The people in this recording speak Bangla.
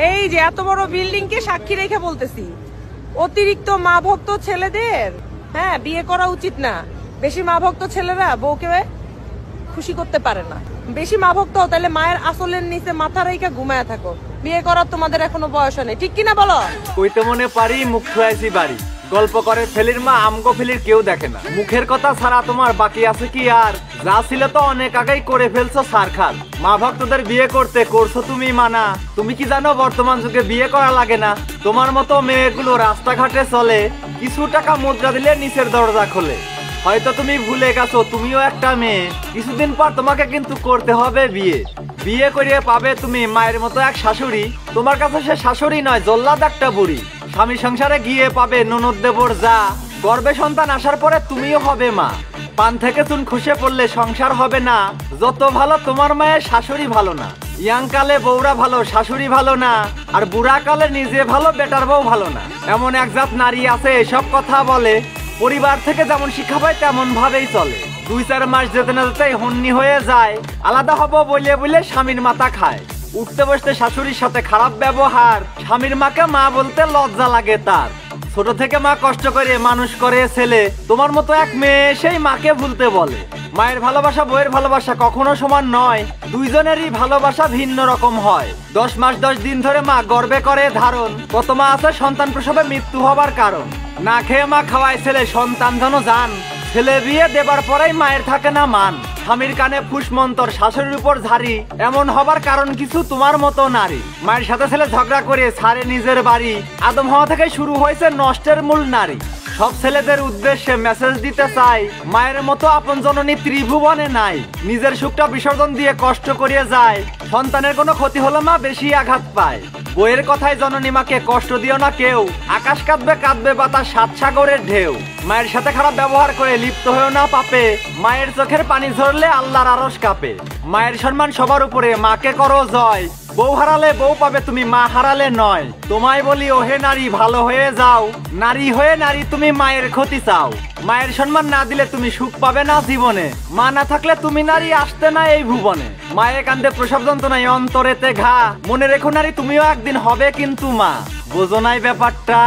এই যে এত বড় বিল্ডিং কে সাক্ষী রেখে বলতেছি, অতিরিক্ত মা ভক্ত ছেলেদের হ্যাঁ বিয়ে করা উচিত না। বেশি মা ভক্ত ছেলেরা বউকে খুশি করতে পারে না। বেশি মা ভক্ত হও তাহলে মায়ের আসলের নিচে মাথা রেখে ঘুমায় থাকো। বিয়ে করার তোমাদের এখনো বয়স নেই, ঠিক কিনা বলো? কইতে মনে পারি মুখ ছুঁয়াইছি বাড়ি, গল্প করে ফেলির মা আমগো ফেলির কেউ দেখে না। মুখের কথা ছাড়া তোমার বাকি আছে কি আর? যা ছিল তো অনেক আগেই করে ফেলছো সারখার। মা ভক্তদের বিয়ে করতে করছো তুমি মানা। তুমি কি জানো বর্তমান যুগে বিয়ে করা লাগে না? তোমার মতো মেয়েগুলো রাস্তাঘাটে চলে, কিছু টাকা মুদ্রা দিলে নিচের দরজা খোলে। হয়তো তুমি ভুলে গেছো তুমিও একটা মেয়ে, কিছুদিন পর তোমাকে কিন্তু করতে হবে বিয়ে। বিয়ে করিয়ে পাবে তুমি মায়ের মতো এক শাশুড়ি। তোমার কাছে সে শাশুড়ি নয়, জল্লাদ একটা বুড়ি। স্বামী সংসারে গিয়ে পাবে ননদ দেবর যা, গর্ভে সন্তান আসার পরে তুমিও হবে মা। পান থেকে চুন খসে পড়লে সংসার হবে না। যত ভালো তোমার মায়ের শাশুড়ি ভালো না। ইয়াং কালে বউরা ভালো, শাশুড়ি ভালো না। আর বুড়া কালে নিজে ভালো, বেটার বউ ভালো না। এমন এক জাত নারী আছে এসব কথা বলে, পরিবার থেকে যেমন শিক্ষা পায় তেমন ভাবেই চলে। 2-4 মাস যেতে না যেতেই হন্নি হয়ে যায়। আলাদা হবো বলে বলে স্বামীর মাথা খায়। উঠতে বসতে শাশুড়ির সাথে খারাপ ব্যবহার। স্বামীর মাকে মা বলতে লজ্জা লাগে তার। ছোট থেকে মা কষ্ট করে মানুষ করে ছেলে। তোমার মতো এক মেয়ে সেই মাকে ভুলতে বলে। মায়ের ভালোবাসা বইয়ের ভালোবাসা কখনো সমান নয়। দুইজনেরই ভালোবাসা ভিন্ন রকম হয়। 10 মাস 10 দিন ধরে মা গর্ভে করে ধারণ। কত মা আছে সন্তান প্রসবে মৃত্যু হবার কারণ। না খেয়ে মা খাওয়ায় ছেলে, সন্তান ধন যান। ছেলে বিয়ে দেবার পরেই মায়ের থাকে না মান। স্বামীর কানে ফুসমন্তর, শাশুড়ির উপর ঝাড়ি। এমন হবার কারণ কিছু তোমার মতো নারী। মায়ের সাথে ছেলে ঝগড়া করে ছাড়ে নিজের বাড়ি। আদম হওয়া থেকে শুরু হয়েছে নষ্টের মূল নারী। সব ছেলেদের উদ্দেশ্যে মেসেজ দিতে চাই, মায়ের মতো আপন জননী ত্রিভুবনে নাই। নিজের সুখটা বিসর্জন দিয়ে কষ্ট করিয়ে যায়। সন্তানের কোনো ক্ষতি হলে মা বেশি আঘাত পায়। বইয়ের কথায় জননী মাকে কষ্ট দিও না কেউ। আকাশ কাঁদবে কাঁদবে বাতাস, 7 সাগরের ঢেউ। মায়ের সাথে খারাপ ব্যবহার করে লিপ্ত হয়েও না পাপে। মায়ের চোখের পানি ঝরলে আল্লাহর আরশ কাঁপে। মায়ের সম্মান সবার উপরে, মাকে করো জয়। বউ হারালে বউ পাবে তুমি, মা হারালে নয়। তোমায় বলি ওহে নারী ভালো হয়ে যাও। নারী হয়ে নারী তুমি মায়ের ক্ষতি চাও। মায়ের সম্মান না দিলে তুমি সুখ পাবে না জীবনে। মা না থাকলে তুমি নারী আসতে না এই ভুবনে। মায়ের কান্দে প্রসব যন্ত্রণায় অন্তরেতে ঘা। মনে রেখো নারী তুমিও একদিন হবে কিন্তু মা। বোঝো নাই ব্যাপারটা?